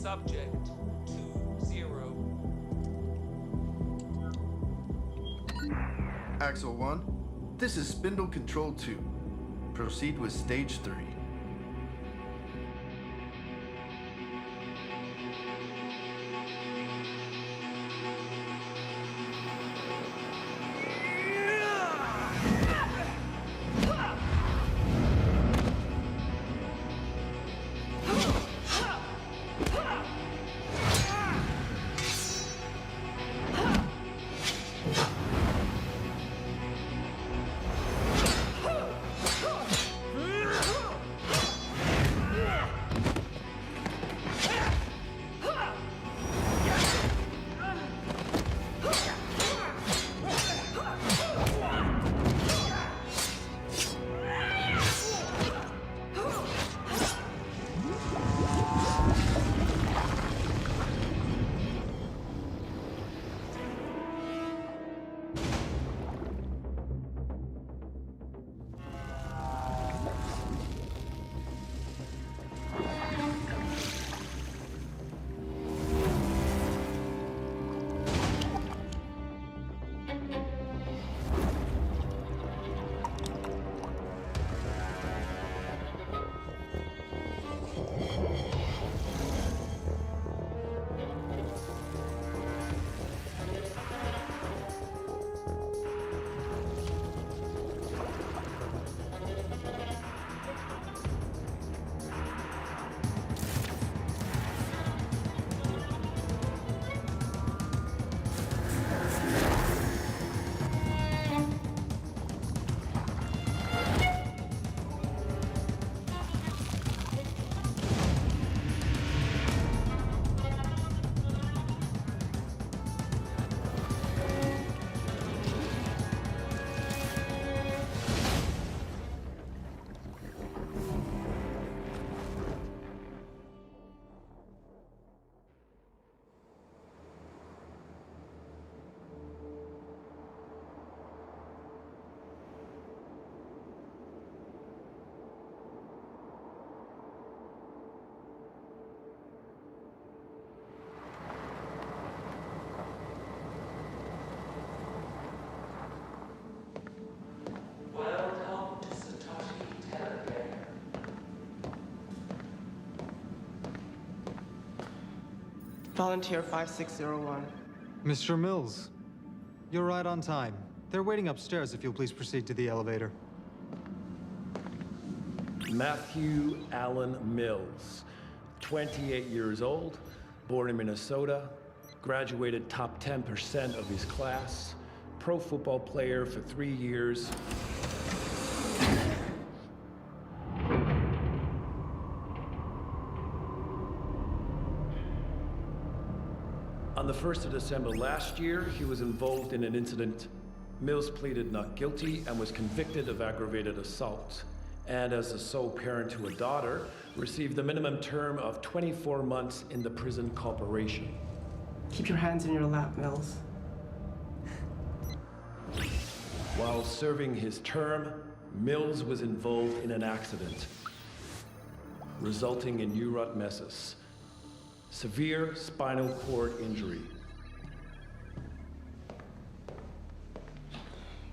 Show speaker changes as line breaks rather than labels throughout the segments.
subject 20.
Axel 1, this is Spindle Control 2. Proceed with Stage 3.
Volunteer 5601.
Mr. Mills, you're right on time. They're waiting upstairs if you'll please proceed to the elevator.
Matthew Allen Mills, 28 years old, born in Minnesota, graduated top 10% of his class, pro football player for 3 years. On the 1st of December last year, he was involved in an incident. Mills pleaded not guilty and was convicted of aggravated assault. And as the sole parent to a daughter, received the minimum term of 24 months in the prison corporation.
Keep your hands in your lap, Mills.
While serving his term, Mills was involved in an accident, resulting in neurotmesis, severe spinal cord injury.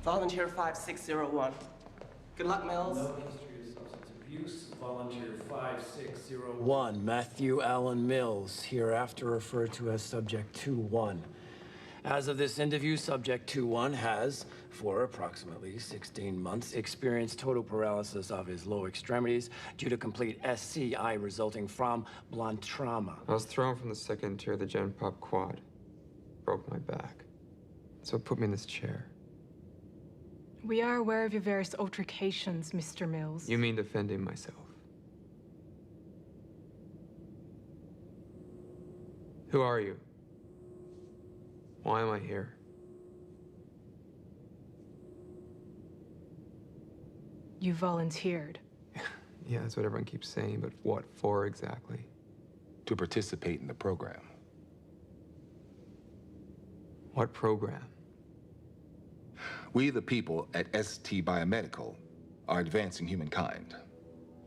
Volunteer 5601. Good luck, Mills.
No history of substance abuse. Volunteer 5601, Matthew Allen Mills, hereafter referred to as Subject 2-1. As of this interview, Subject 2-1 has, for approximately 16 months, experienced total paralysis of his lower extremities due to complete SCI resulting from blunt trauma.
I was thrown from the second tier of the Gen Pop quad. Broke my back. So it put me in this chair.
We are aware of your various altercations, Mr. Mills.
You mean defending myself? Who are you? Why am I here?
You volunteered.
Yeah, that's what everyone keeps saying, but what for exactly?
To participate in the program.
What program?
We, the people at ST Biomedical, are advancing humankind.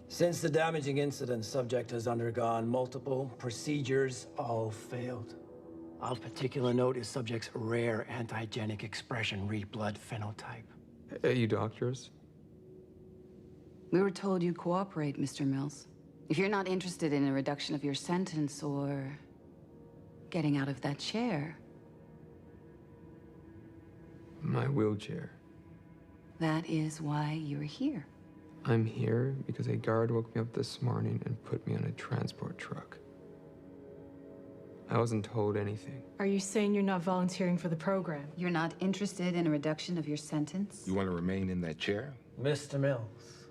Since the damaging incident, subject has undergone multiple procedures, all failed. Of particular note is subject's rare antigenic expression read blood phenotype.
Hey, you doctors?
We were told you'd cooperate, Mr. Mills. If you're not interested in a reduction of your sentence or getting out of that chair,
My wheelchair.
that is why you're here.
I'm here because a guard woke me up this morning and put me on a transport truck. I wasn't told anything.
Are you saying you're not volunteering for the program?
You're not interested in a reduction of your sentence?
You want to remain in that chair?
Mr. Mills,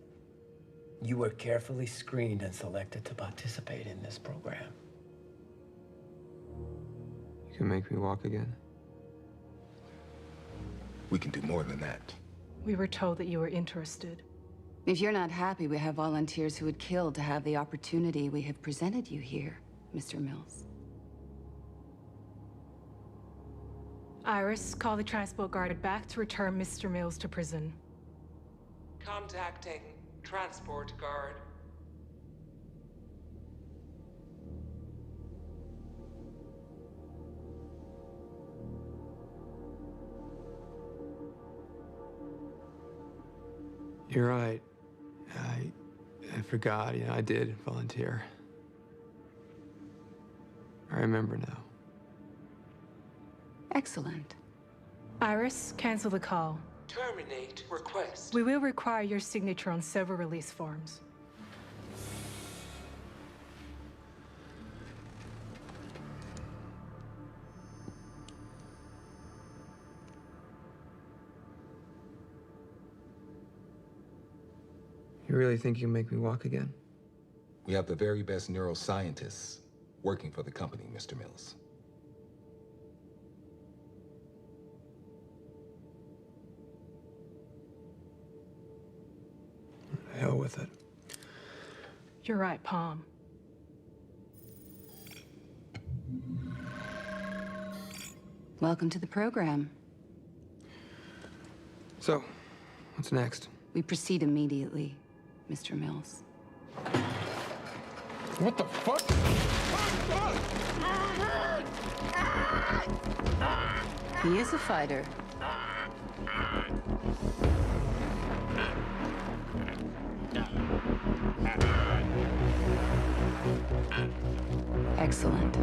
you were carefully screened and selected to participate in this program.
You can make me walk again?
We can do more than that.
We were told that you were interested.
If you're not happy, we have volunteers who would kill to have the opportunity we have presented you here, Mr. Mills.
Iris, call the transport guard back to return Mr. Mills to prison.
Contacting transport guard.
You're right. I forgot. Yeah, I did volunteer. I remember now.
Excellent.
Iris, cancel the call.
Terminate request.
We will require your signature on several release forms.
You really think you can make me walk again?
We have the very best neuroscientists working for the company, Mr. Mills.
Hell with it.
You're right, Palm.
Welcome to the program.
So, what's next?
We proceed immediately, Mr. Mills.
What the fuck?
He is a fighter. Excellent.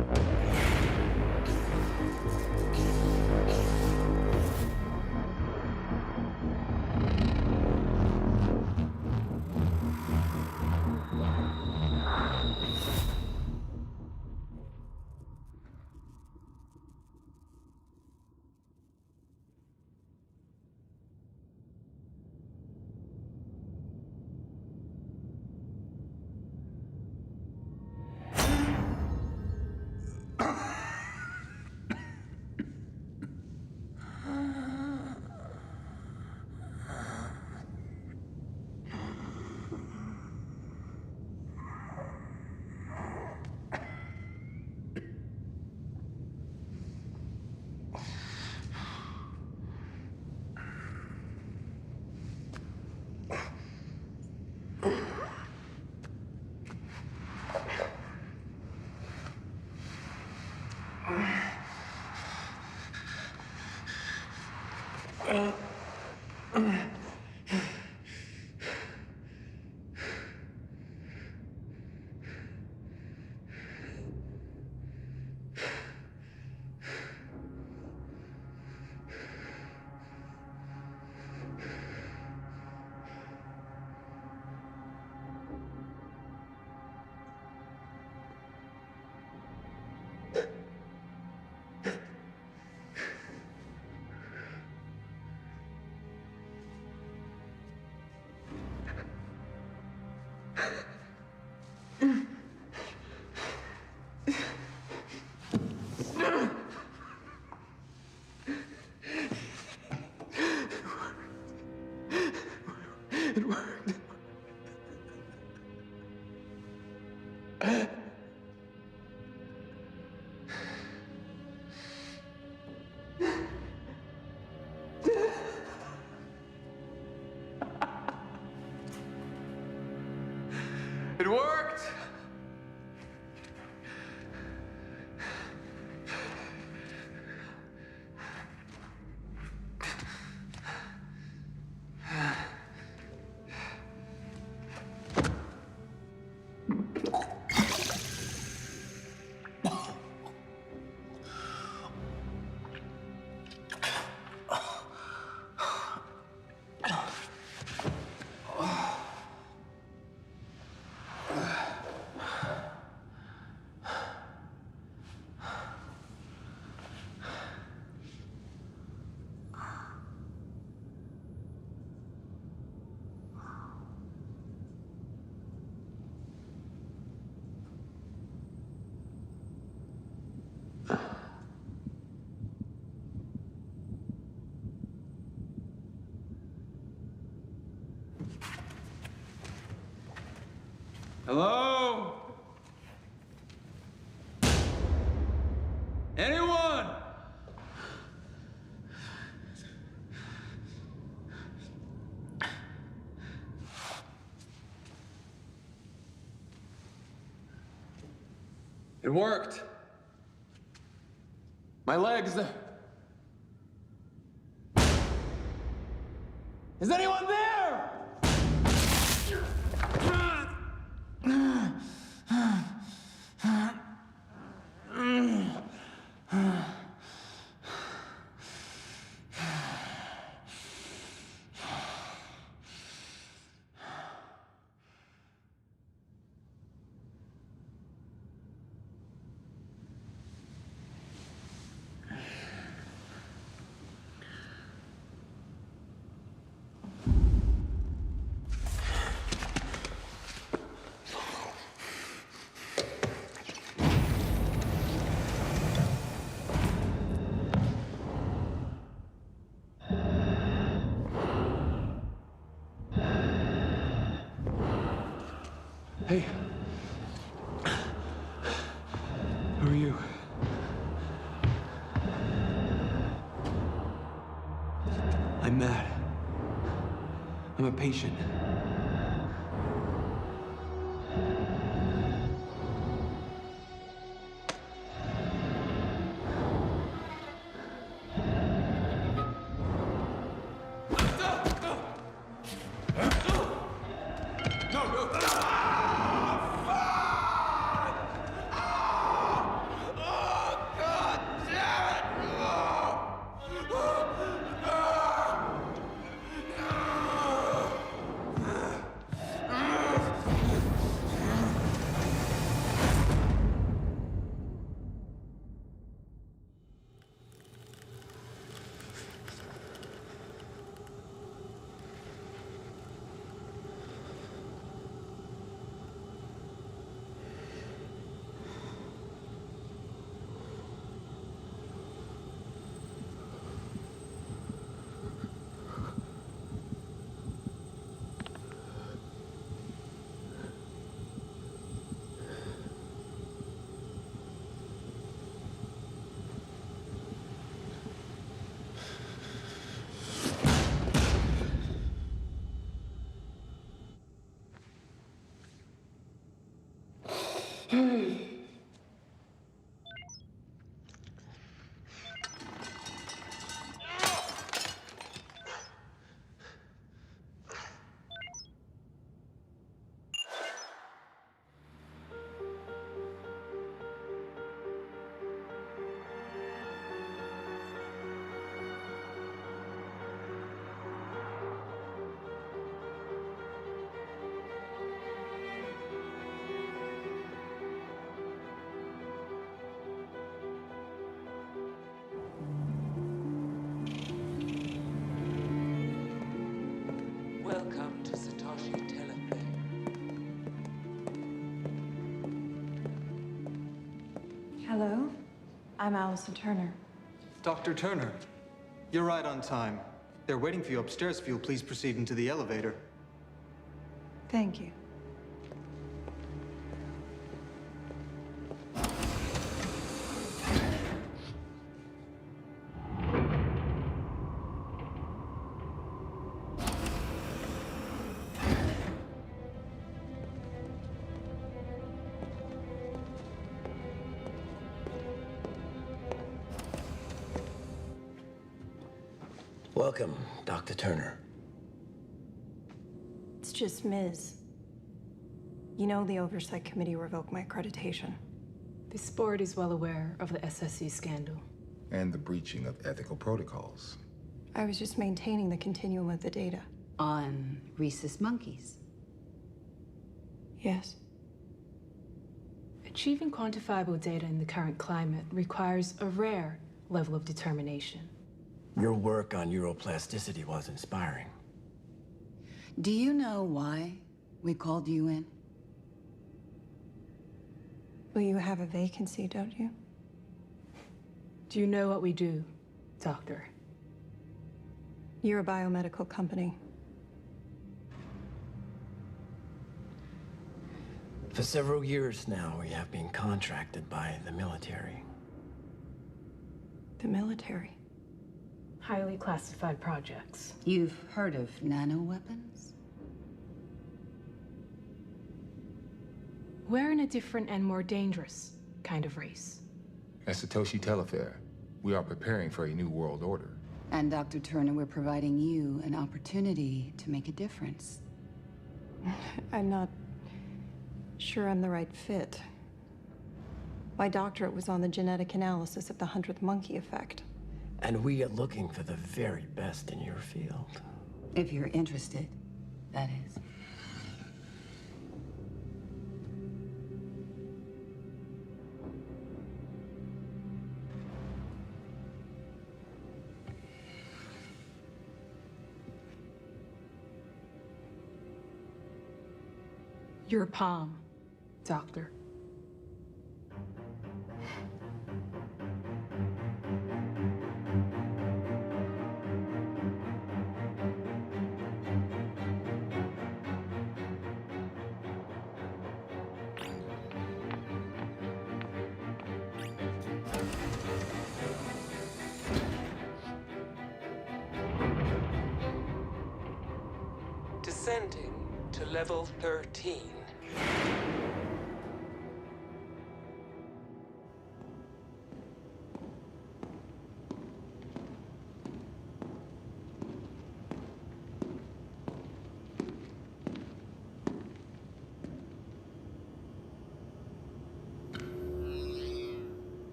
It worked. Hello? Anyone? It worked. My legs. Is anyone there? Hey. Who are you? I'm Matt. I'm a patient.
Welcome to Satoshi Teleplay.
Hello, I'm Allison Turner.
Dr. Turner, you're right on time. They're waiting for you upstairs if you'll please proceed into the elevator.
Thank you.
Welcome, Dr. Turner.
It's just Ms. You know the Oversight Committee revoked my accreditation.
This board is well aware of the SSC scandal.
And the breaching of ethical protocols.
I was just maintaining the continuum of the data.
On rhesus monkeys.
Yes.
Achieving quantifiable data in the current climate requires a rare level of determination.
Your work on neuroplasticity was inspiring.
Do you know why we called you in?
Well, you have a vacancy, don't you?
Do you know what we do, Doctor?
You're a biomedical company.
For several years now, we have been contracted by the military.
The military.
Highly classified projects.
You've heard of nanoweapons?
We're in a different and more dangerous kind of race.
At Satoshi Telfair, we are preparing for a new world order.
And Dr. Turner, we're providing you an opportunity to make a difference.
I'm not sure I'm the right fit. My doctorate was on the genetic analysis of the 100th monkey effect.
And we are looking for the very best in your field.
If you're interested, that is.
Your palm, Doctor.
Descending to level 13.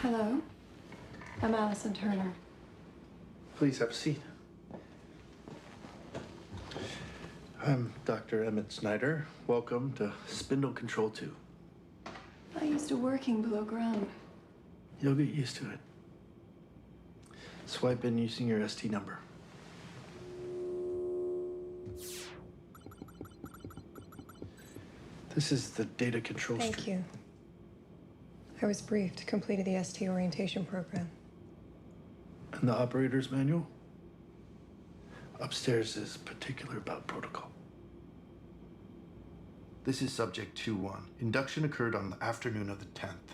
Hello. I'm Allison Turner.
Please have a seat. I'm Dr. Emmett Snyder. Welcome to Spindle Control 2.
I used to working below ground.
You'll get used to it. Swipe in using your ST number. This is the data control
Thank
stream.
you. I was briefed, completed the ST orientation program.
And the operator's manual? Upstairs is particular about protocol. This is subject 2-1. Induction occurred on the afternoon of the 10th.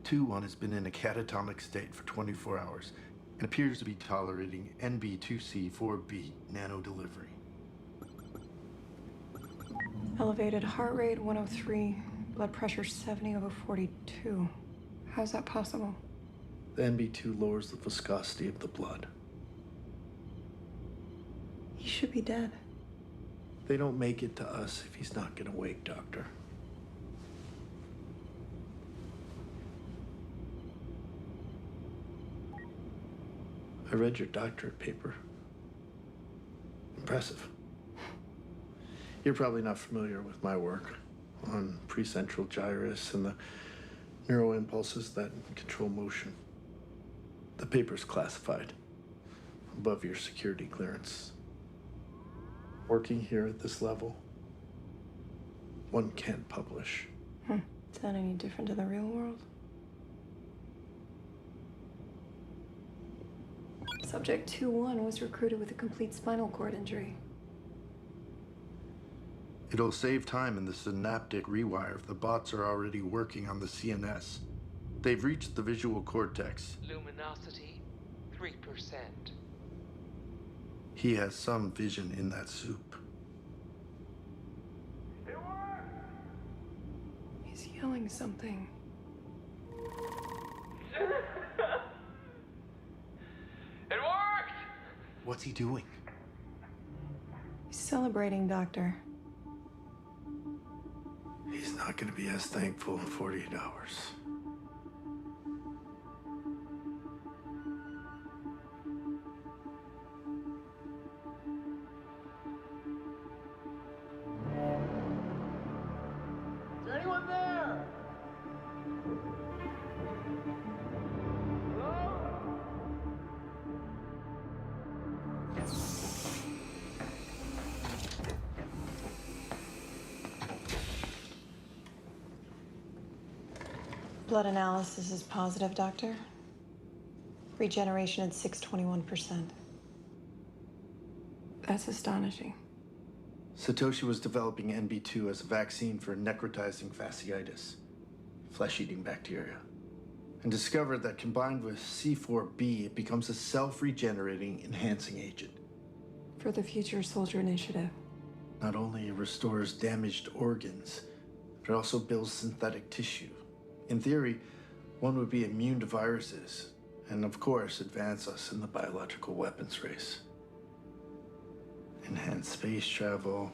2-1 has been in a catatonic state for 24 hours and appears to be tolerating NB2C4B nano delivery.
Elevated heart rate 103, blood pressure 70/42. How's that possible?
The NB2 lowers the viscosity of the blood.
He should be dead.
They don't make it to us if he's not gonna wake, Doctor. I read your doctorate paper. Impressive. You're probably not familiar with my work on precentral gyrus and the neuroimpulses that control motion. The paper's classified, above your security clearance. Working here at this level, one can't publish.
Is that any different to the real world? Subject 2-1 was recruited with a complete spinal cord injury.
It'll save time in the synaptic rewire if the bots are already working on the CNS. They've reached the visual cortex.
Luminosity 3%.
He has some vision in that soup.
He's yelling something.
It worked!
What's he doing?
He's celebrating, Doctor.
He's not gonna be as thankful in 48 hours.
Is there anyone there? Hello?
Blood analysis is positive, Doctor. Regeneration at 621%. That's astonishing.
Satoshi was developing NB2 as a vaccine for necrotizing fasciitis, flesh-eating bacteria, and discovered that combined with C4B, it becomes a self-regenerating enhancing agent.
For the Future Soldier Initiative.
Not only restores damaged organs, but also builds synthetic tissue. In theory, one would be immune to viruses, and of course, advance us in the biological weapons race. Enhanced space travel.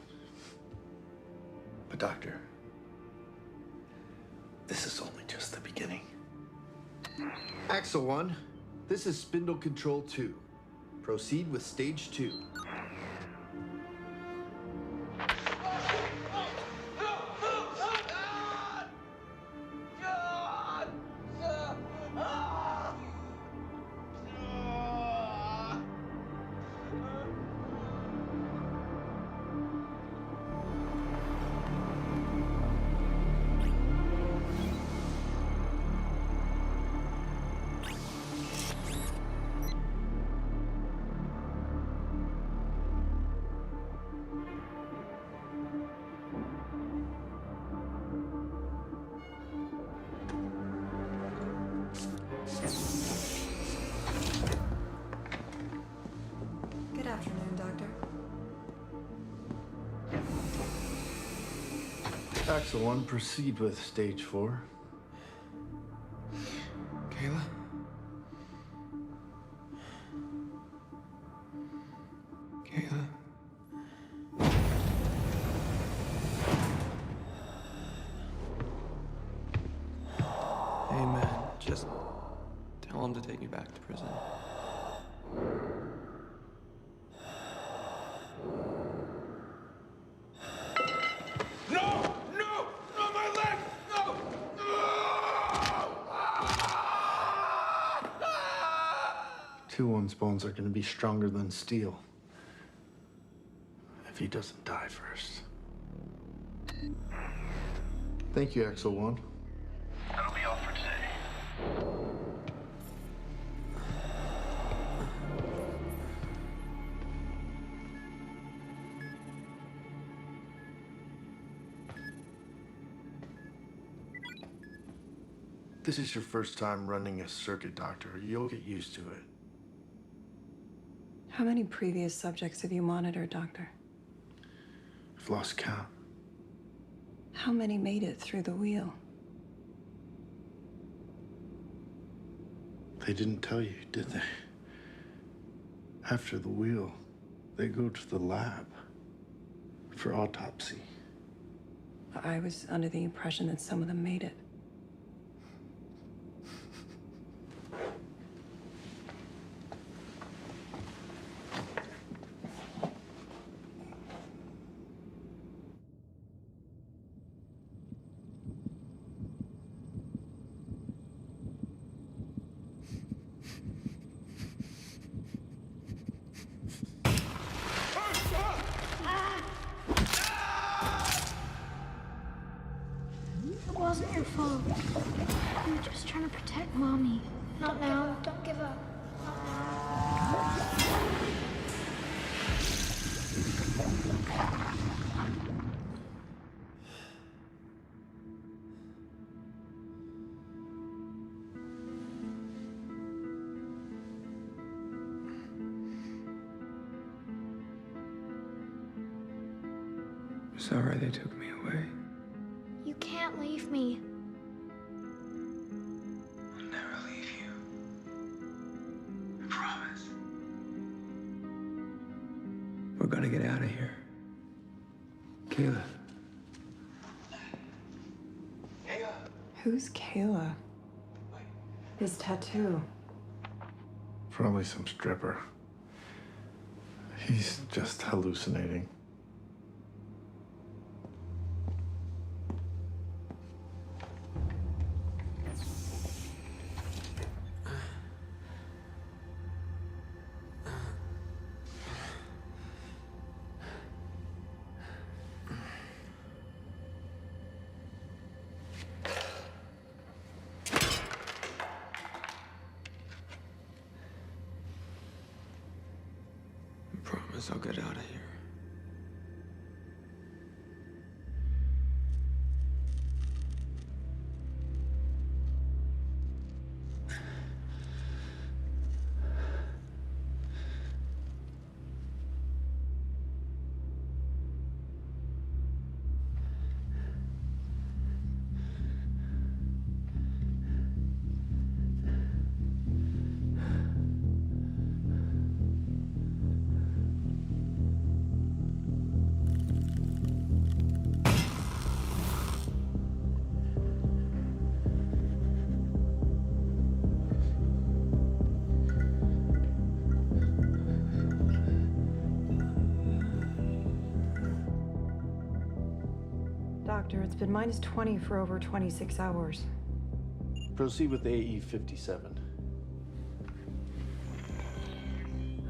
But Doctor, this is only just the beginning. Axel 1, this is Spindle Control 2. Proceed with Stage 2.
Good afternoon, Doctor.
Axel 1, proceed with Stage 4.
Kayla? Kayla? Hey, man, just tell him to take me back to prison.
No! No! No, my leg! No!
Two One's bones are going to be stronger than steel. If he doesn't die first. Thank you, Axel 1.
That'll be all for today.
This is your first time running a circuit, Doctor. You'll get used to it.
How many previous subjects have you monitored, Doctor?
I've lost count.
How many made it through the wheel?
They didn't tell you, did they? After the wheel, they go to the lab for autopsy.
I was under the impression that some of them made it.
It wasn't your fault. You were just trying to protect Mommy. Not now. Don't give up.
Sorry they took me away.
You can't leave me.
I'll never leave you. I promise.
We're gonna get out of here. Kayla.
Who's Kayla? His tattoo.
Probably some stripper. He's just hallucinating.
I'll get out of here.
Doctor, it's been minus 20 for over 26 hours.
Proceed with AE 57.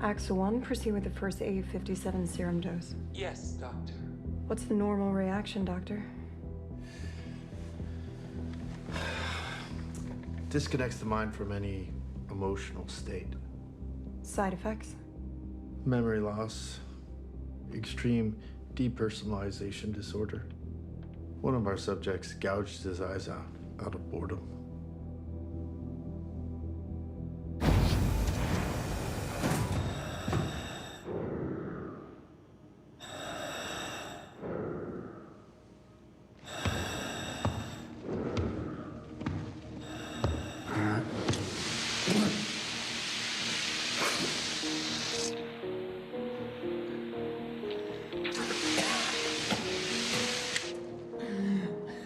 AXA 1, proceed with the first AE 57 serum dose.
Yes, Doctor.
What's the normal reaction, Doctor?
Disconnects the mind from any emotional state.
Side effects?
Memory loss, extreme depersonalization disorder. One of our subjects gouged his eyes out of boredom.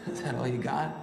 Is that all you got?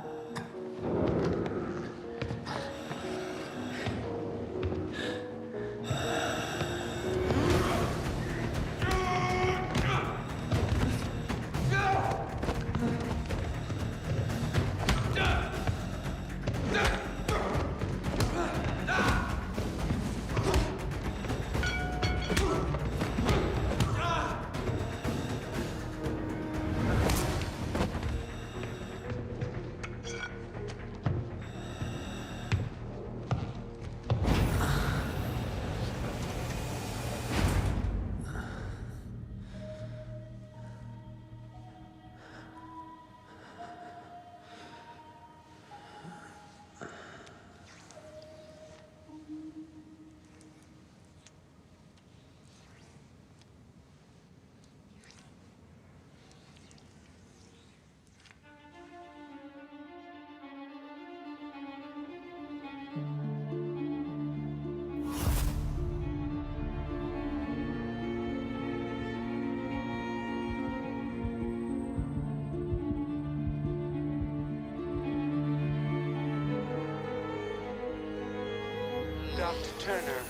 Dr. Turner,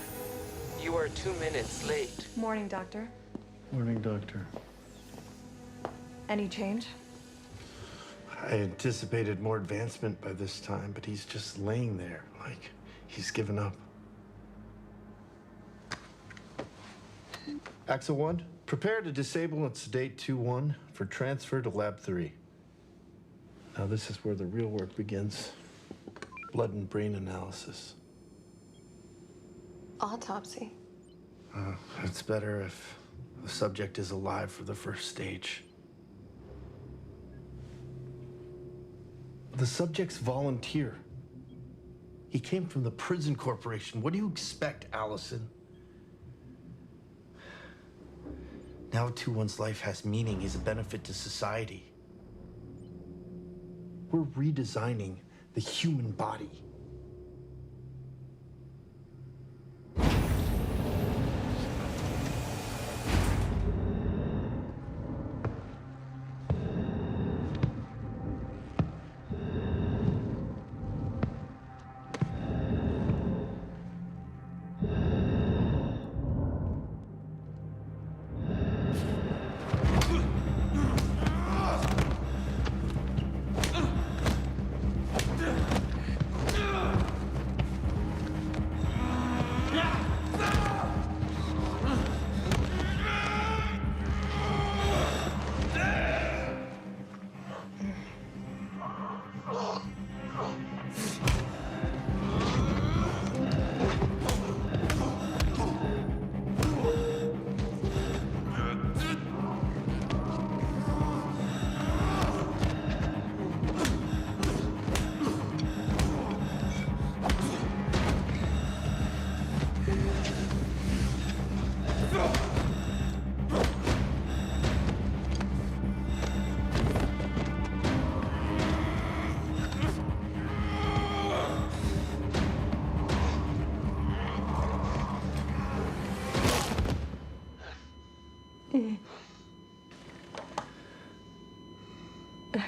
you are 2 minutes late.
Morning, Doctor.
Morning, Doctor.
Any change?
I anticipated more advancement by this time, but he's just laying there like he's given up. AXA 1, prepare to disable and sedate 2-1 for transfer to Lab 3. Now this is where the real work begins. Blood and brain analysis.
Autopsy.
It's better if the subject is alive for the first stage. The subject's volunteer. He came from the prison corporation. What do you expect, Allison? Now 2-1's life has meaning. He's a benefit to society. We're redesigning the human body.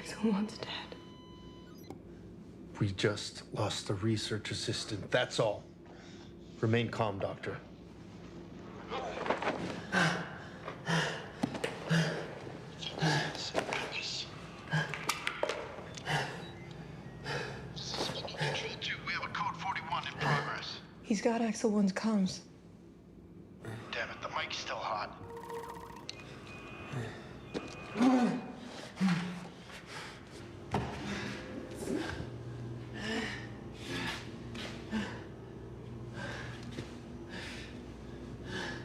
Axel 1's dead.
We just lost the research assistant, that's all. Remain calm, Doctor.
He's got Axel 1's comms.
Damn it, the mic's still hot.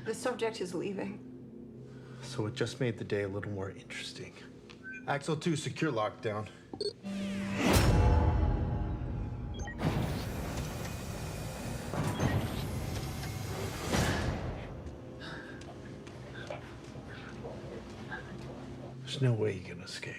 The subject is leaving.
So it just made the day a little more interesting. Axel 2, secure lockdown. There's no way you can escape.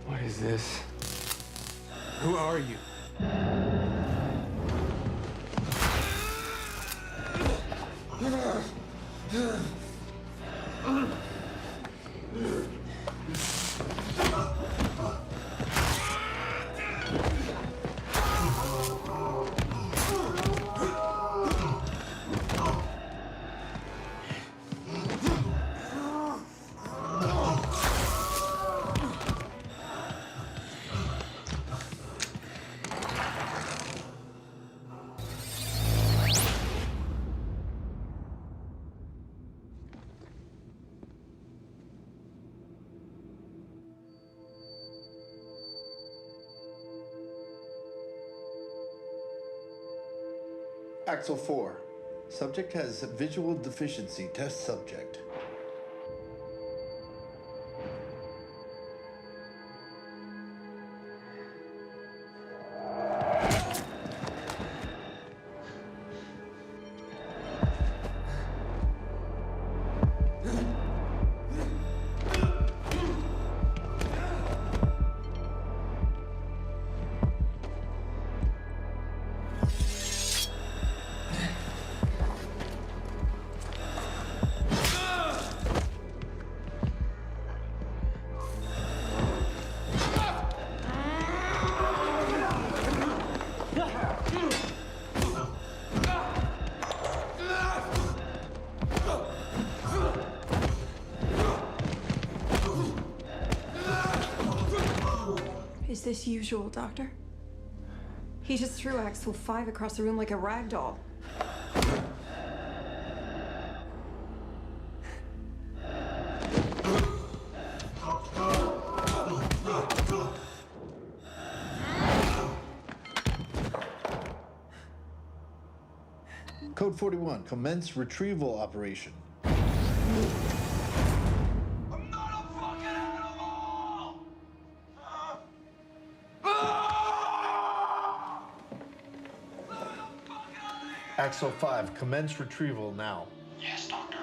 What is this?
Who are you? Axel 4. Subject has visual deficiency. Test subject.
Is this usual, Doctor? He just threw Axel 5 across the room like a rag doll.
Code 41. Commence retrieval operation. Axel 5, commence retrieval now.
Yes, Doctor.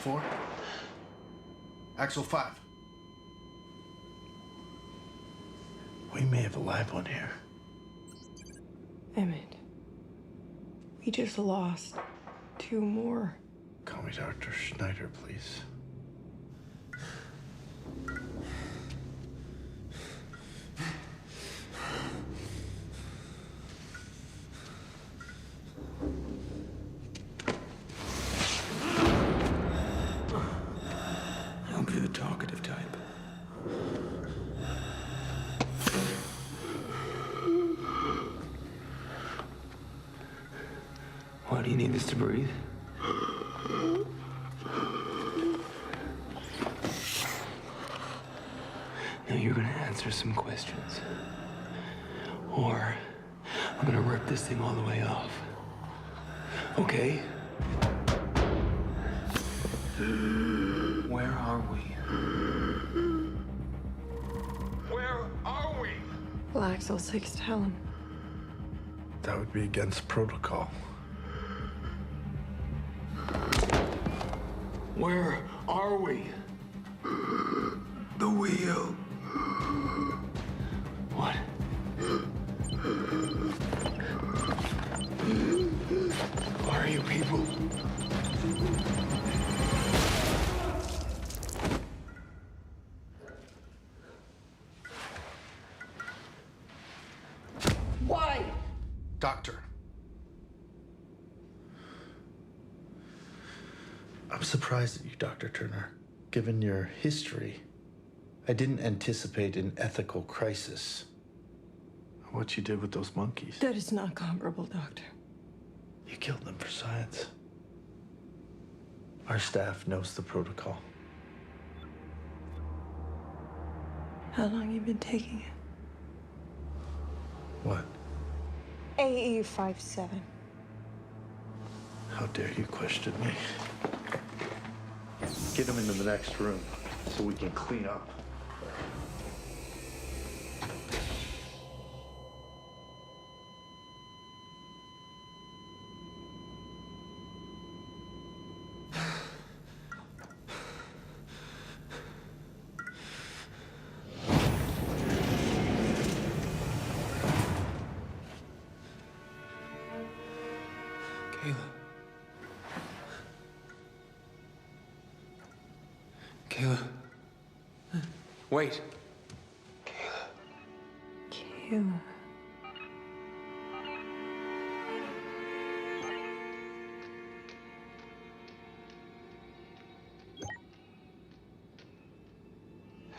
4. Axle 5. We may have a live one here.
Emmett, we just lost 2 more.
Call me Dr. Schneider, please.
I'll be the talkative type. Why do you need this to breathe? Now you're gonna answer some questions. Or I'm gonna rip this thing all the way off. Okay? Where are we?
Where are we?
Laxel 6, tell him.
That would be against protocol.
Where are we? The wheel. What? Where are you people?
Why?
Doctor. I'm surprised at you, Dr. Turner. Given your history, I didn't anticipate an ethical crisis. What you did with those monkeys.
That is not comparable, Doctor.
You killed them for science. Our staff knows the protocol.
How long you been taking it?
What?
AE57.
How dare you question me? Get them into the next room so we can clean up.
Kayla. Kayla. Wait.
Kayla.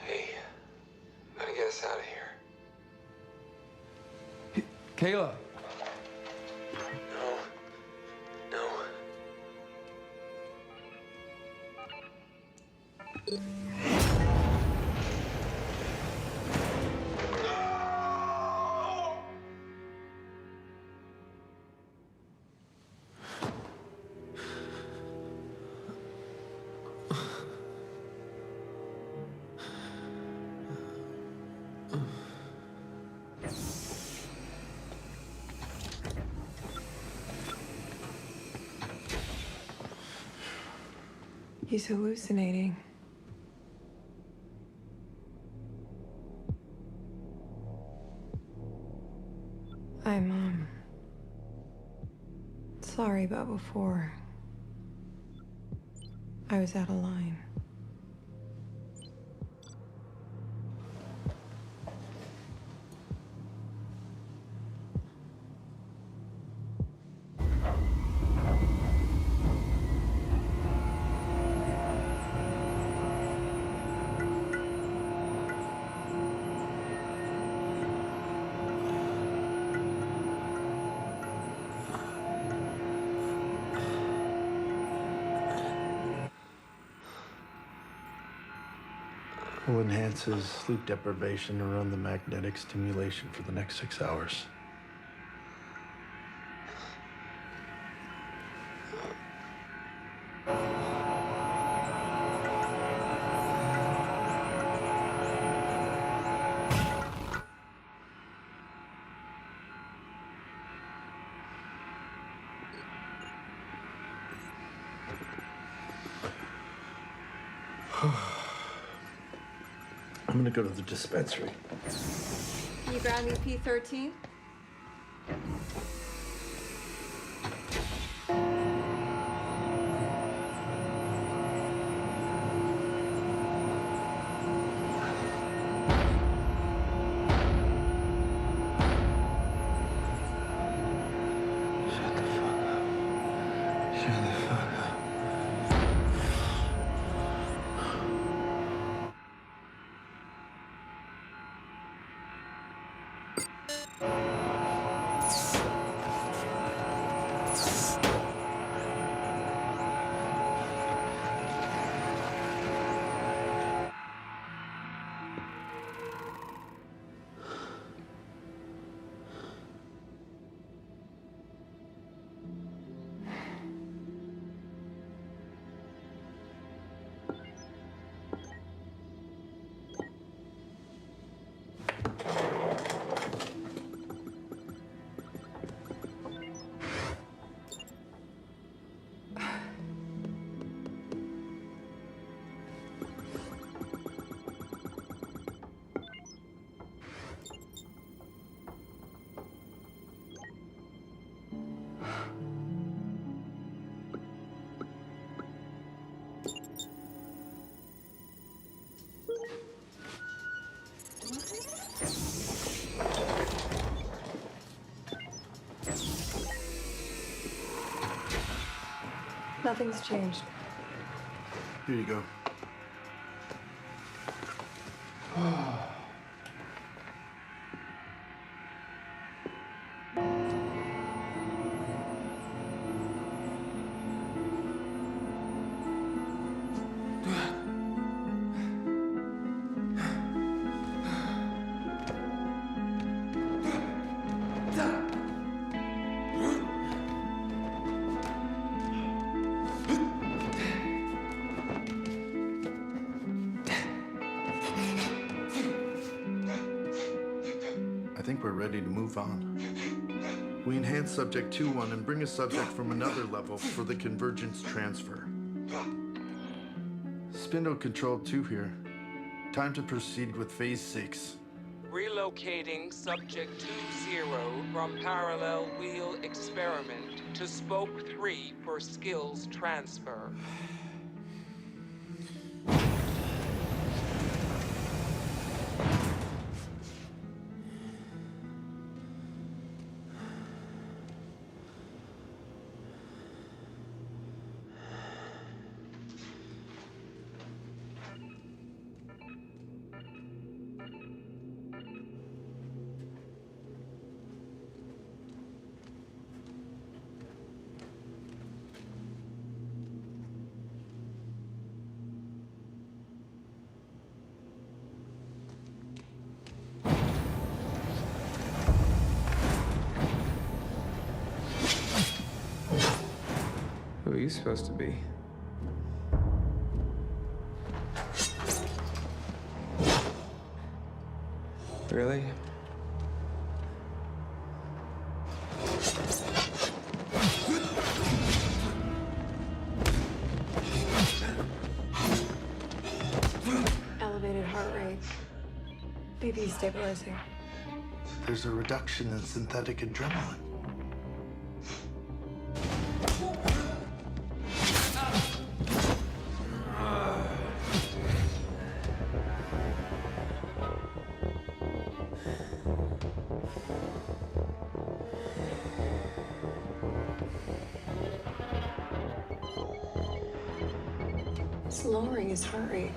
Hey. Gotta get us out of here. Kayla. No. No.
He's hallucinating. I'm sorry about before. I was out of line.
Will enhance his sleep deprivation and run the magnetic stimulation for the next 6 hours. I'm gonna go to the dispensary.
Can you grab me P13? Nothing's changed.
Here you go. I think we're ready to move on. We enhance Subject 2-1 and bring a subject from another level for the convergence transfer. Spindle Control 2 here. Time to proceed with Phase 6.
Relocating Subject 20 from Parallel Wheel Experiment to Spoke 3 for skills transfer.
Who are you supposed to be? Really?
Elevated heart rate. BP stabilizing.
There's a reduction in synthetic adrenaline.
It's lowering his heart rate.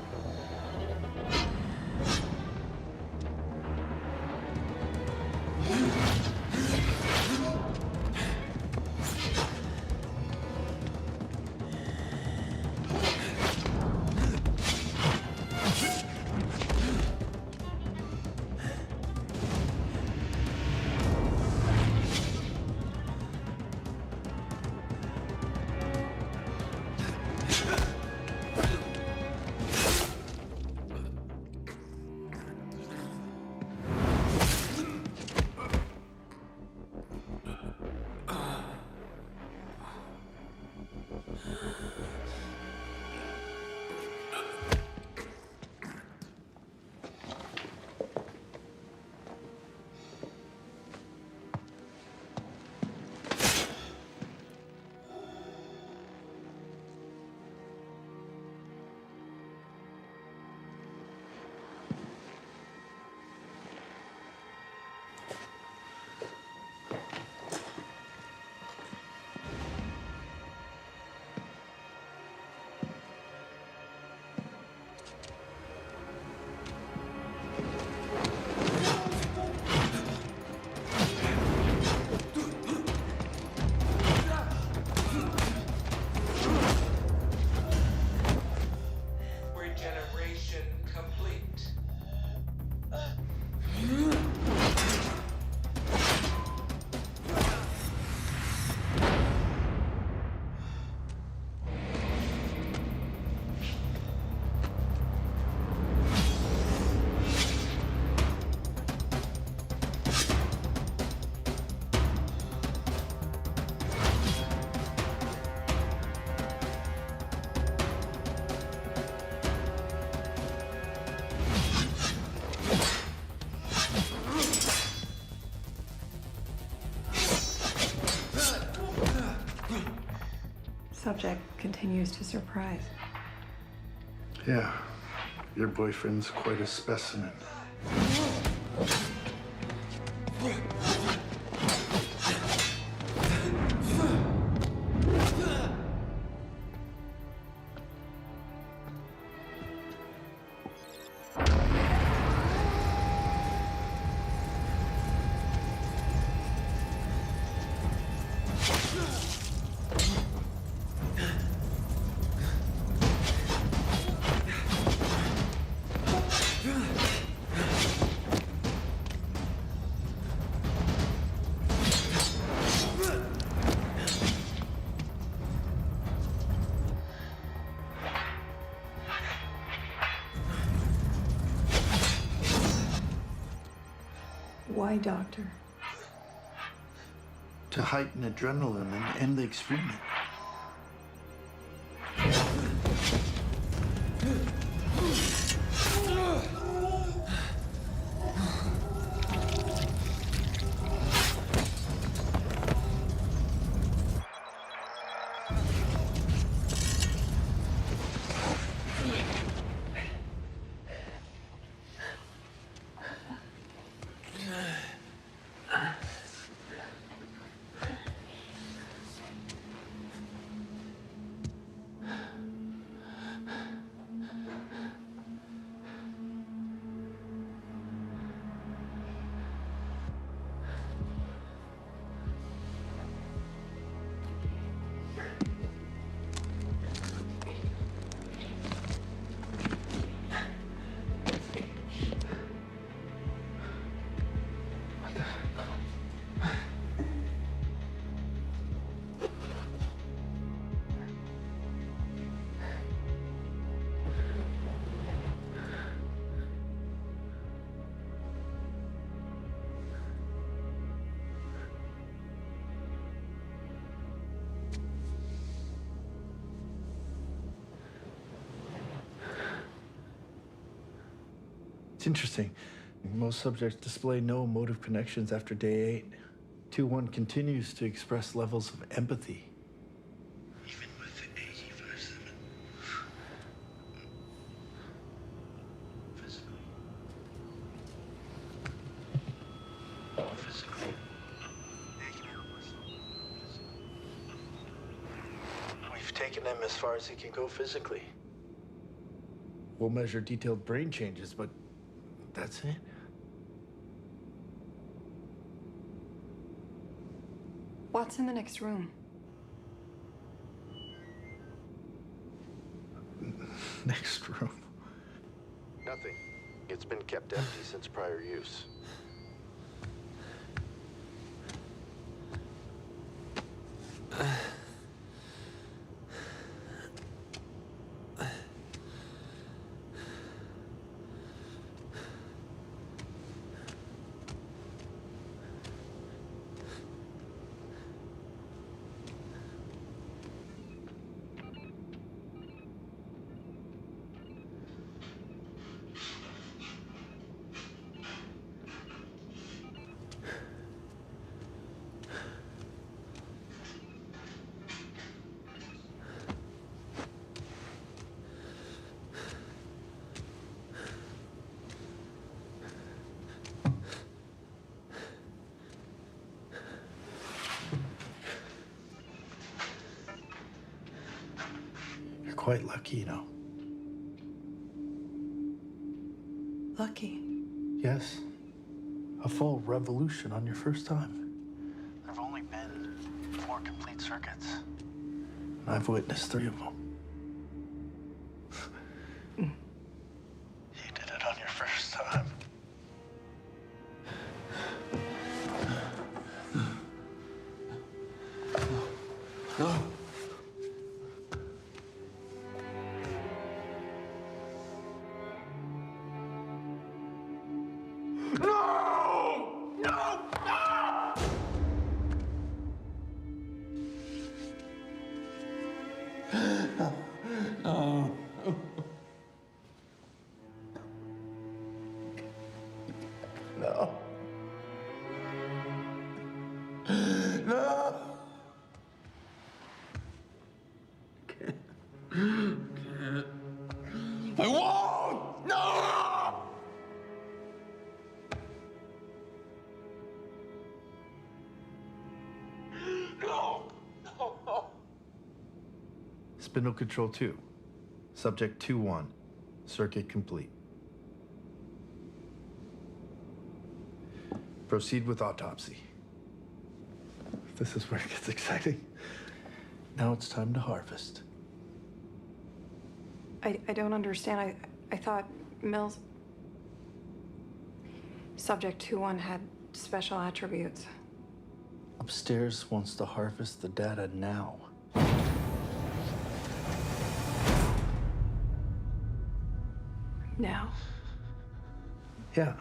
Subject continues to surprise.
Yeah, your boyfriend's quite a specimen.
Why, Doctor?
To heighten adrenaline and end the experiment. It's interesting. Most subjects display no emotive connections after day 8. 2-1 continues to express levels of empathy.
Even with the AE-57. Physically.
We've taken him as far as he can go physically. We'll measure detailed brain changes, but that's it.
What's in the next room?
Next room.
Nothing. It's been kept empty since prior use.
You're quite lucky, you know.
Lucky.
Yes. A full revolution on your first time. There've only been 4 complete circuits. And I've witnessed 3 of them. You did it on your first time.
No.
No. No. Spindle Control 2. Subject 2-1. Circuit complete. Proceed with autopsy. This is where it gets exciting. Now it's time to harvest.
I don't understand. I thought Mills... Subject 2-1 had special attributes.
Upstairs wants to harvest the data now.
Now?
Yeah.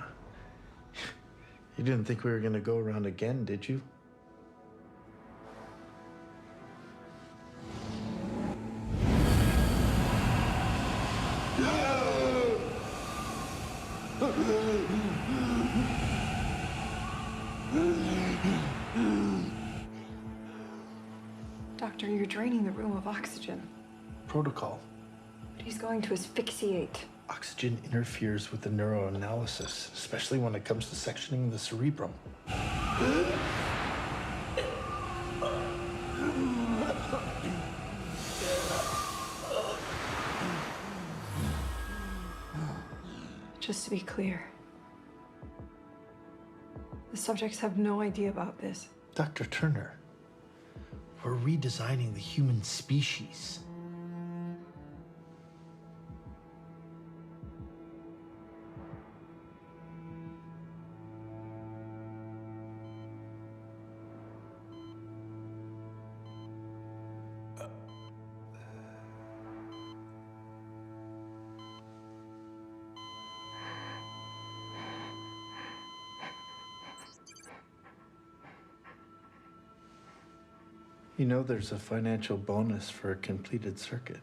You didn't think we were gonna go around again, did you?
Doctor, you're draining the room of oxygen.
Protocol.
But he's going to asphyxiate.
Oxygen interferes with the neuroanalysis, especially when it comes to sectioning the cerebrum.
Just to be clear, the subjects have no idea about this.
Dr. Turner, we're redesigning the human species. You know there's a financial bonus for a completed circuit.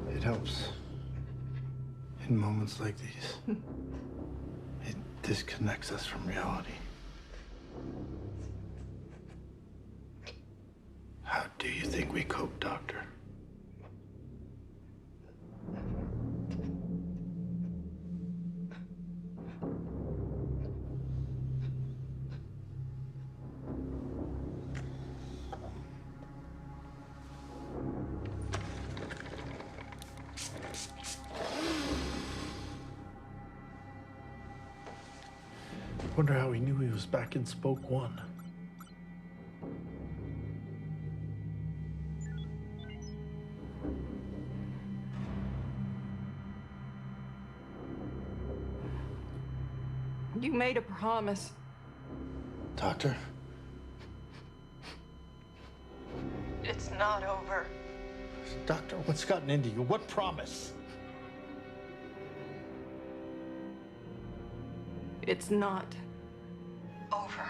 It helps. In moments like these, it disconnects us from reality. How do you think we cope, Doctor? Wonder how he knew he was back in Spoke 1.
You made a promise.
Doctor?
It's not over.
Doctor, what's gotten into you? What promise?
It's not over.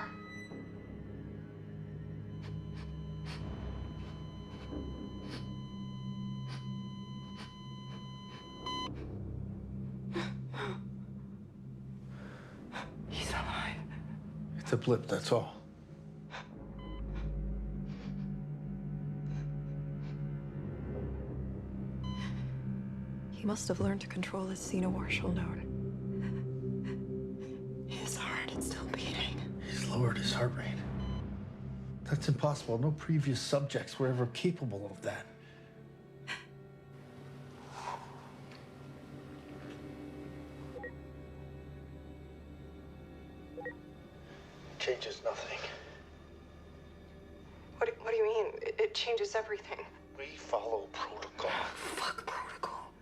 He's alive.
It's a blip, that's all.
He must have learned to control his xenomartial node. His heart is still beating.
He's lowered his heart rate. That's impossible. No previous subjects were ever capable of that. Changes nothing.
What do you mean? It changes everything.
We follow protocol.
Fuck protocol.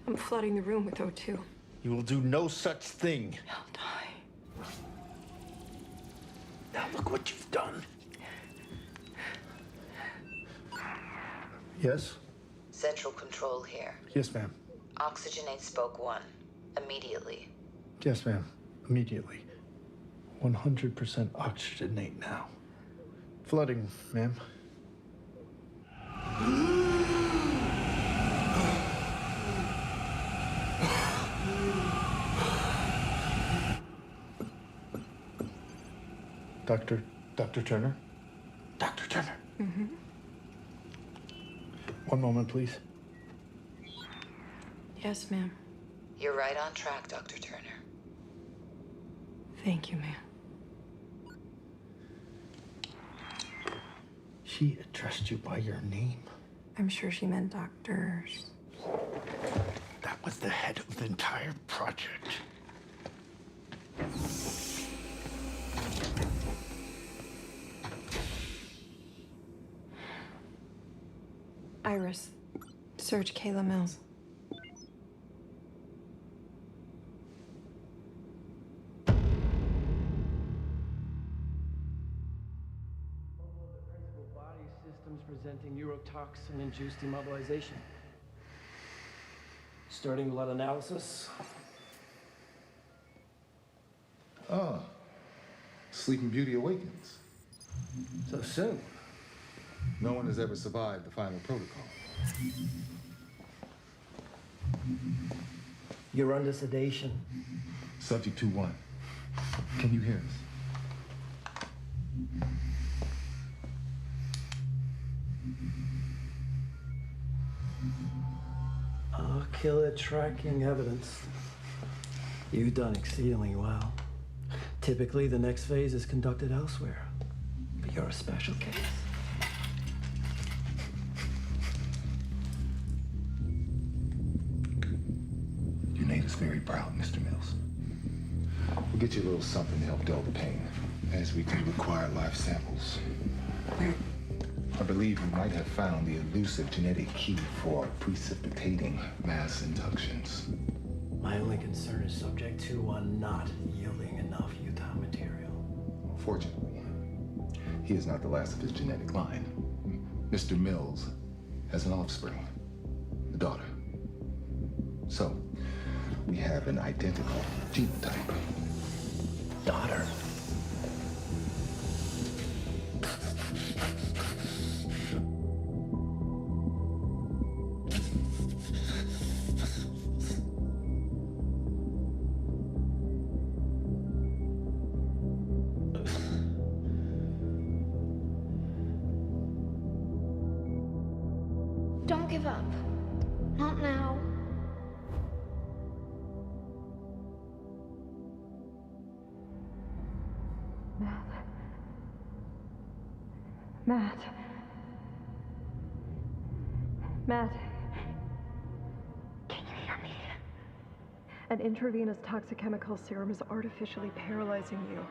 I'm flooding the room with O2.
You will do no such thing.
He'll die.
Now look what you've done. Yes?
Central control here.
Yes, ma'am.
Oxygenate Spoke 1. Immediately.
Yes, ma'am. Immediately. 100% oxygenate now. Flooding, ma'am. Dr. Turner? Dr. Turner.
Mm-hmm.
One moment, please.
Yes, ma'am.
You're right on track, Dr. Turner.
Thank you, ma'am.
She addressed you by your name?
I'm sure she meant doctors.
That was the head of the entire project.
Iris, search Kayla Mills.
Body systems presenting neurotoxin-induced immobilization. Starting blood analysis.
Ah, Sleeping Beauty awakens.
So soon.
No one has ever survived the final protocol.
You're under sedation.
Subject 2-1. Can you hear us?
Killer tracking evidence. You've done exceedingly well. Typically, the next phase is conducted elsewhere. But you're a special case.
Your name is very proud, Mr. Mills. We'll get you a little something to help dull the pain, as we do require live samples. I believe we might have found the elusive genetic key for precipitating mass inductions.
My only concern is subject 2-1 not yielding enough Utah material.
Fortunately, he is not the last of his genetic line. Mr. Mills has an offspring, a daughter. So, we have an identical genotype.
Daughter.
Don't give up. Not now.
Matt. Matt. Can you hear me? An intravenous toxichemical serum is artificially paralyzing you.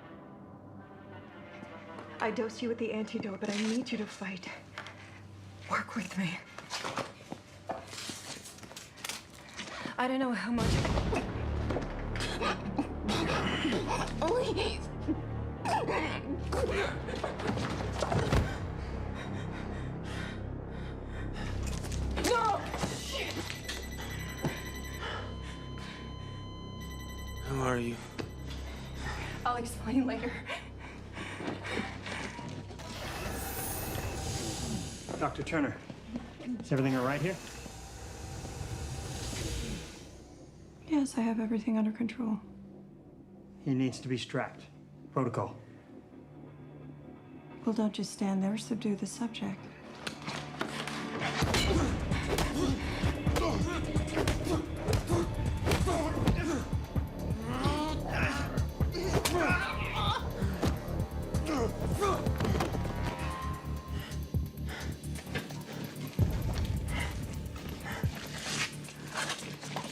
I dosed you with the antidote, but I need you to fight. Work with me. I don't know how much. Please. No!
Who are you?
I'll explain later.
Dr. Turner, is everything all right here?
Yes, I have everything under control.
He needs to be strapped. Protocol.
Well, don't just stand there. Subdue the subject.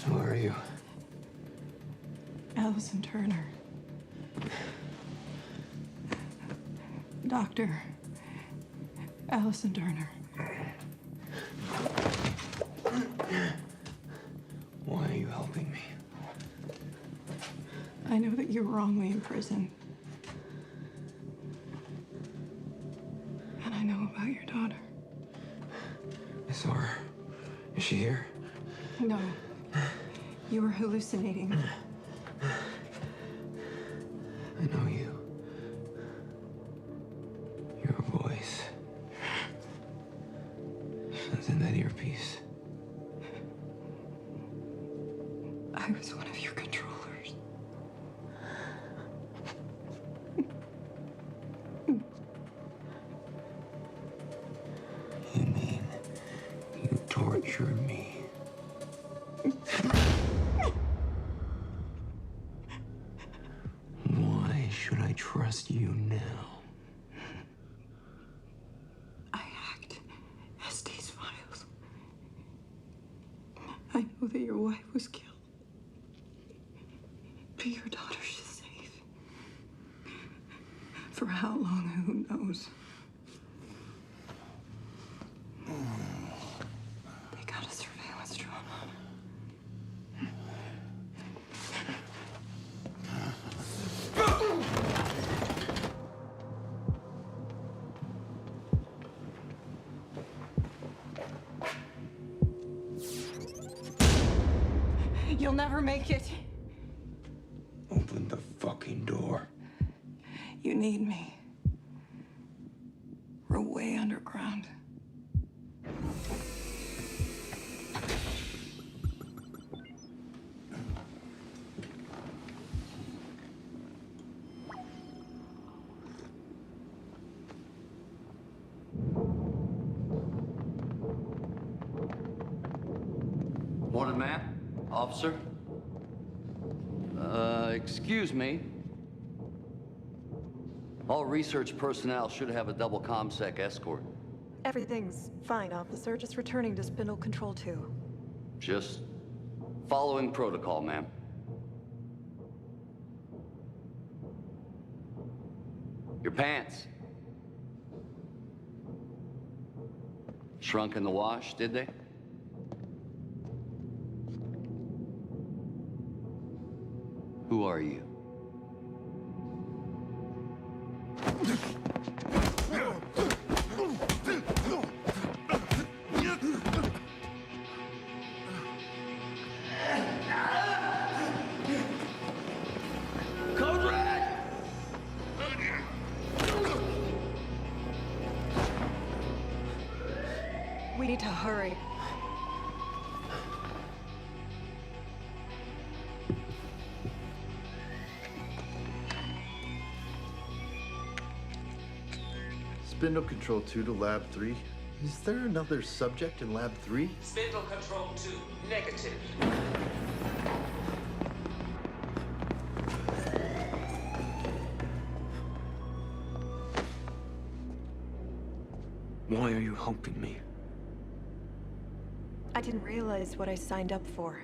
Who are you?
Allison Turner. Doctor. Allison Turner.
Why are you helping me?
I know that you're wrongly imprisoned. And I know about your daughter.
I saw her. Is she here?
No. You were hallucinating.
I know you. Your voice. It's in that earpiece.
I was one of your controllers.
You mean you trust you now.
I hacked SD's files. I know that your wife was killed. But your daughter is safe. For how long, who knows? They got a surveillance drone on her. You'll never make it.
Open the fucking door.
You need me. We're way underground.
Morning, ma'am. Officer. Excuse me. All research personnel should have a double ComSec escort.
Everything's fine, officer. Just returning to Spindle Control 2.
Just following protocol, ma'am. Your pants. Shrunk in the wash, did they? Who are you?
Code Red!
We need to hurry.
Spindle Control 2 to Lab 3. Is there another subject in Lab 3?
Spindle Control 2, negative.
Why are you helping me?
I didn't realize what I signed up for.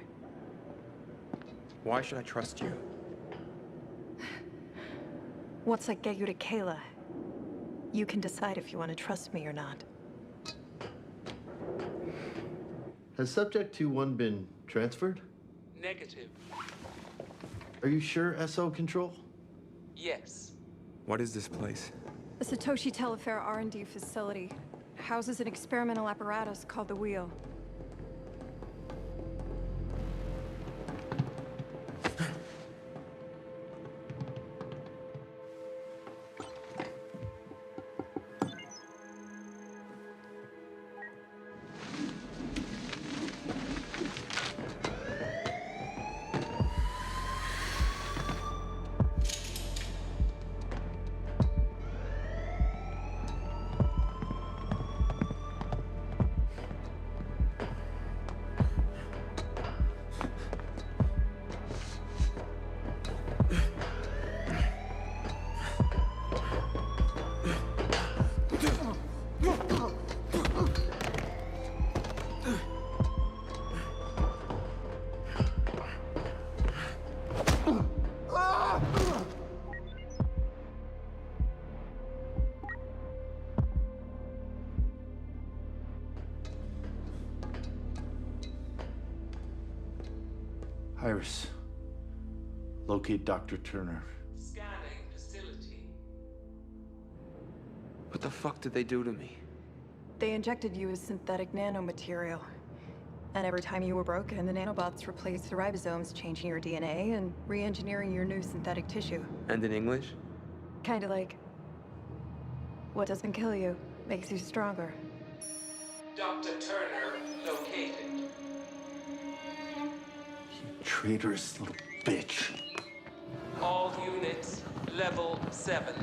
Why should I trust you?
Once I get you to Kayla, you can decide if you want to trust me or not.
Has Subject 2-1 been transferred?
Negative.
Are you sure, SO Control?
Yes.
What is this place?
The Satoshi Telefair R&D facility houses an experimental apparatus called the Wheel.
Iris. Locate Dr. Turner.
Scanning facility.
What the fuck did they do to me?
They injected you with synthetic nanomaterial. And every time you were broken, the nanobots replaced the ribosomes, changing your DNA and re-engineering your new synthetic tissue.
And in English?
Kinda like, what doesn't kill you makes you stronger.
Dr. Turner located.
Traitorous little bitch.
All units, level 7.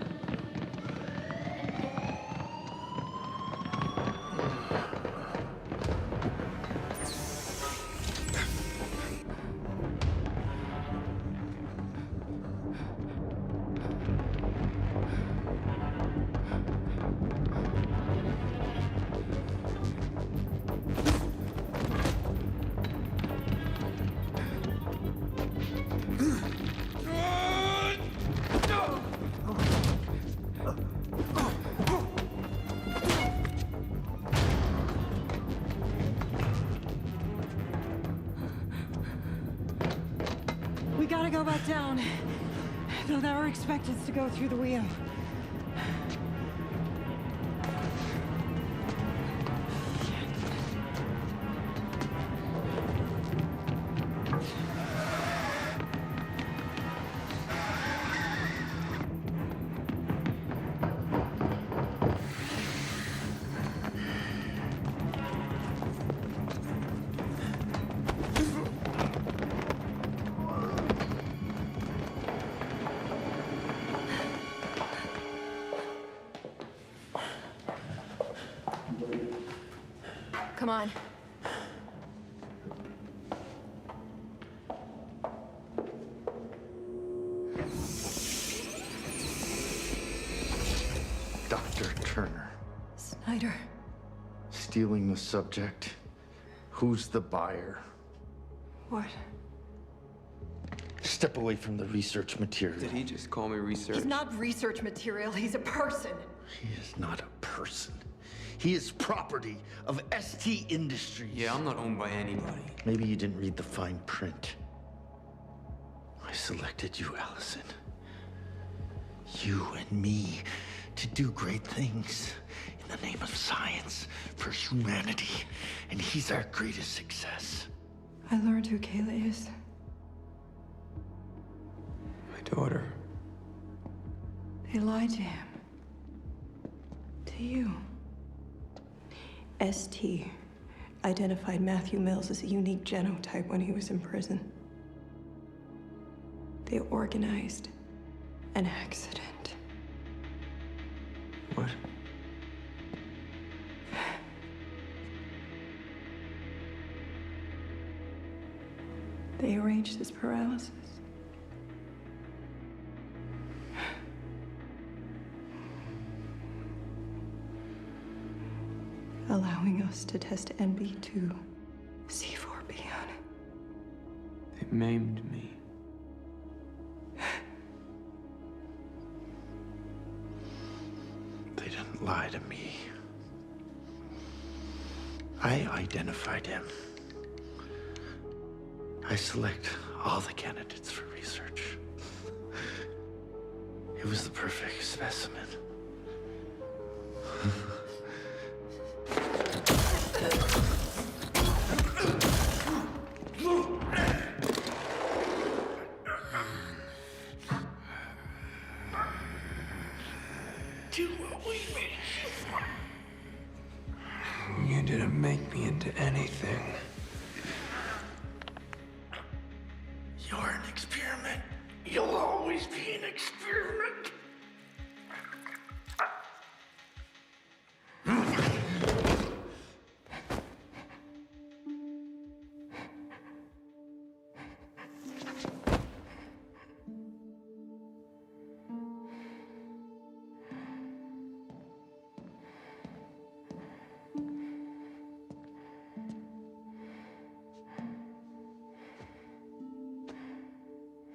We gotta go back down. They'll never expect us to go through the wheel.
Come on.
Dr. Turner.
Snyder.
Stealing the subject. Who's the buyer?
What?
Step away from the research material.
Did he just call me research?
He's not research material, he's a person.
He is not a person. He is property of ST Industries.
Yeah, I'm not owned by anybody.
Maybe you didn't read the fine print. I selected you, Allison. You and me to do great things in the name of science for humanity. And he's our greatest success.
I learned who Kayla is.
My daughter.
They lied to him. To you. ST identified Matthew Mills as a unique genotype when he was in prison. They organized an accident.
What?
They arranged his paralysis. Allowing us to test NB2, C4B on it.
They maimed me.
They didn't lie to me. I identified him. I select all the candidates for research. It was the perfect specimen.
Do what we wish. You didn't make me into anything.
You're an experiment. You'll always be an experiment.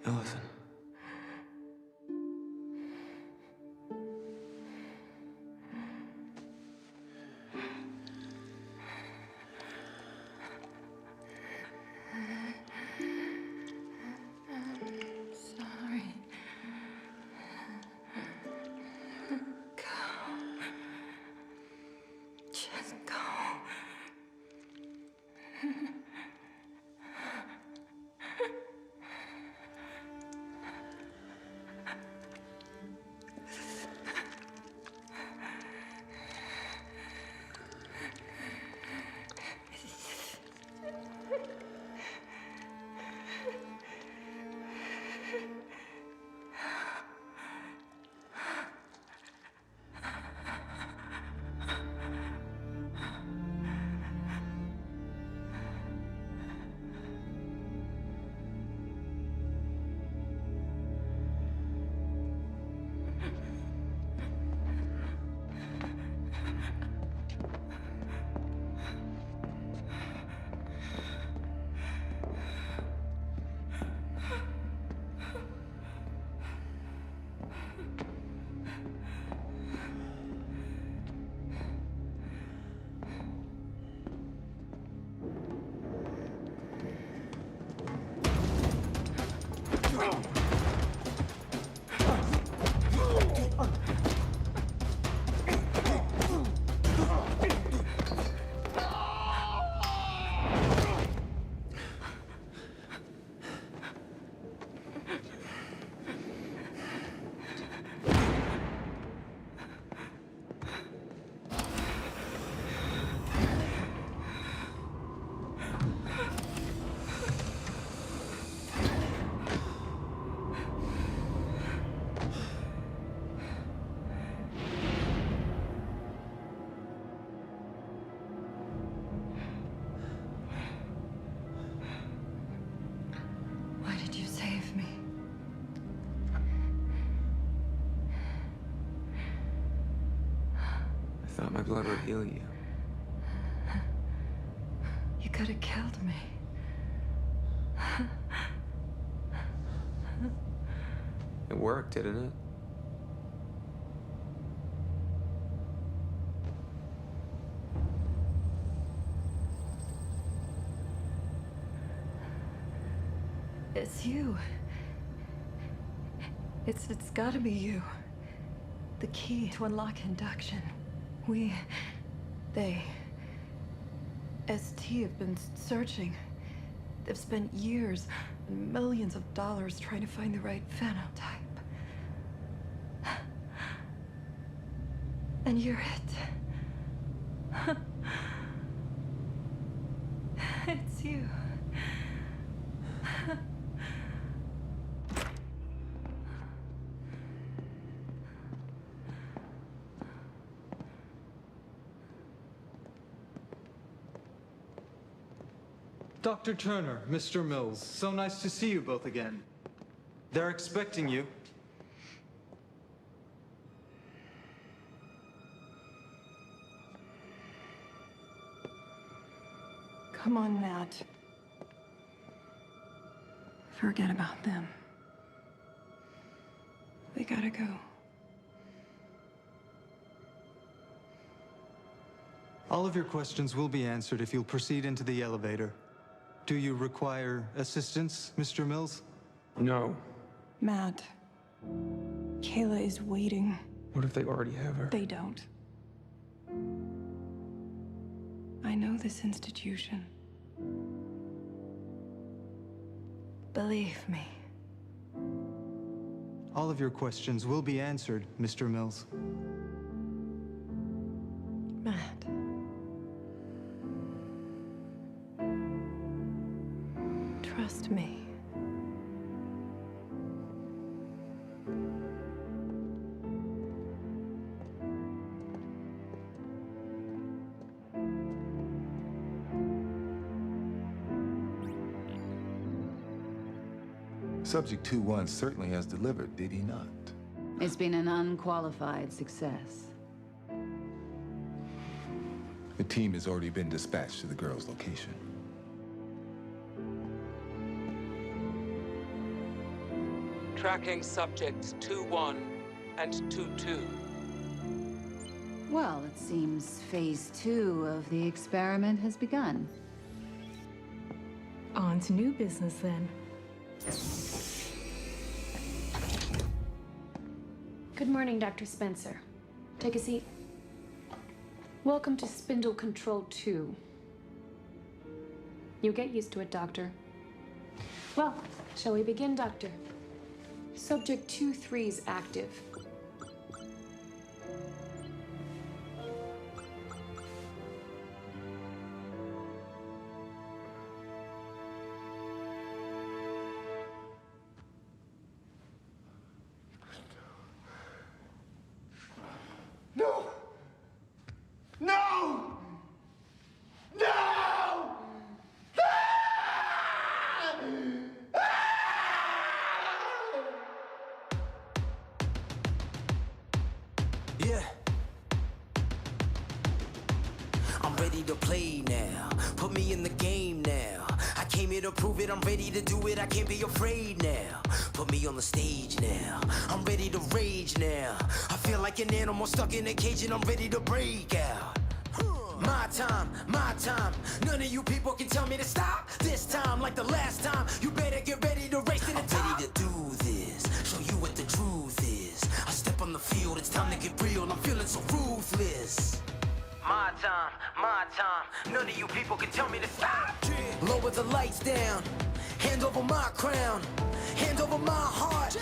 Allison.
Sorry. Go. Just go. Why did you save me?
I thought my blood would heal you.
You could have killed me.
It worked, didn't it?
It's you. It's gotta be you. The key to unlock induction. They, ST have been searching. They've spent years and millions of dollars trying to find the right phenotype. And you're it. It's you.
Dr. Turner, Mr. Mills, so nice to see you both again. They're expecting you.
Come on, Matt. Forget about them. We gotta go.
All of your questions will be answered if you'll proceed into the elevator. Do you require assistance, Mr. Mills?
No.
Matt, Kayla is waiting.
What if they already have her?
They don't. I know this institution. Believe me.
All of your questions will be answered, Mr. Mills.
Matt. Trust me.
Subject 2-1 certainly has delivered, did he not?
It's been an unqualified success.
The team has already been dispatched to the girl's location.
Tracking subjects 2-1 and 2-2.
Well, it seems phase 2 of the experiment has begun.
On to new business then.
Good morning, Dr. Spencer. Take a seat. Welcome to Spindle Control 2. You'll get used to it, Doctor. Well, shall we begin, Doctor? Subject 2-3's active.
No! No! No!
Yeah. I'm ready to play now. Put me in the game now. I came here to prove it. I'm ready to do it. I can't be afraid now. Put me on the stage now. I'm ready to rage now. I feel like an animal stuck in a cage and I'm ready to break out. My time, my time. None of you people can tell me to stop. This time, like the last time, you better get ready to race to the top. I'm ready to do None of you people can tell me to stop. Lower the lights down. Hand over my crown. Hand over my heart.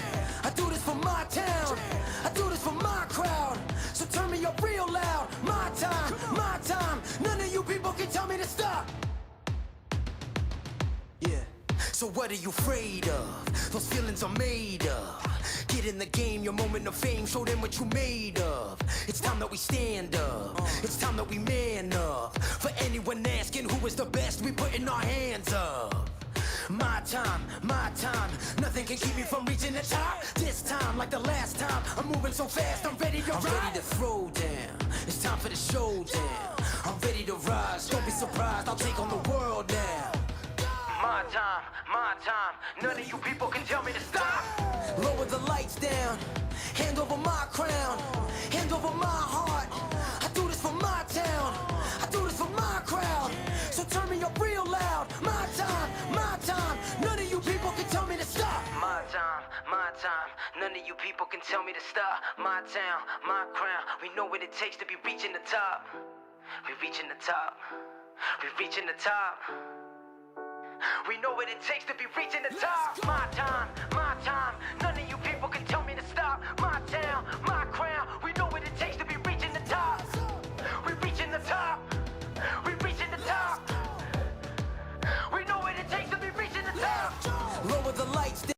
I do this for my town. I do this for my crowd. So turn me up real loud. My time, my time. None of you people can tell me to stop. Yeah. So what are you afraid of? Those feelings are made of. Get in the game, your moment of fame. Show them what you made of. It's time that we stand up. It's time that we man up. For anyone asking who is the best, we putting our hands up. My time, nothing can keep me from reaching the top. This time, like the last time, I'm moving so fast, I'm ready to throw down. It's time for the showdown. I'm ready to rise, don't be surprised, I'll take on the world now. My time, none of you people can tell me to stop. Lower the lights down, hand over my crown, hand over my heart. I do this for my town, I do this for my crowd. So turn me up real loud. My time, none of you people can tell me to stop. My time, none of you people can tell me to stop. My town, my crown, we know what it takes to be reaching the top. We reaching the top, we reaching the top. We know what it takes to be reaching the top. My time, none of you people can tell me to stop. My town, my crown, we know what it takes to be reaching the top. We reaching the top, we reaching the top. We know what it takes to be reaching the top. Lower the lights.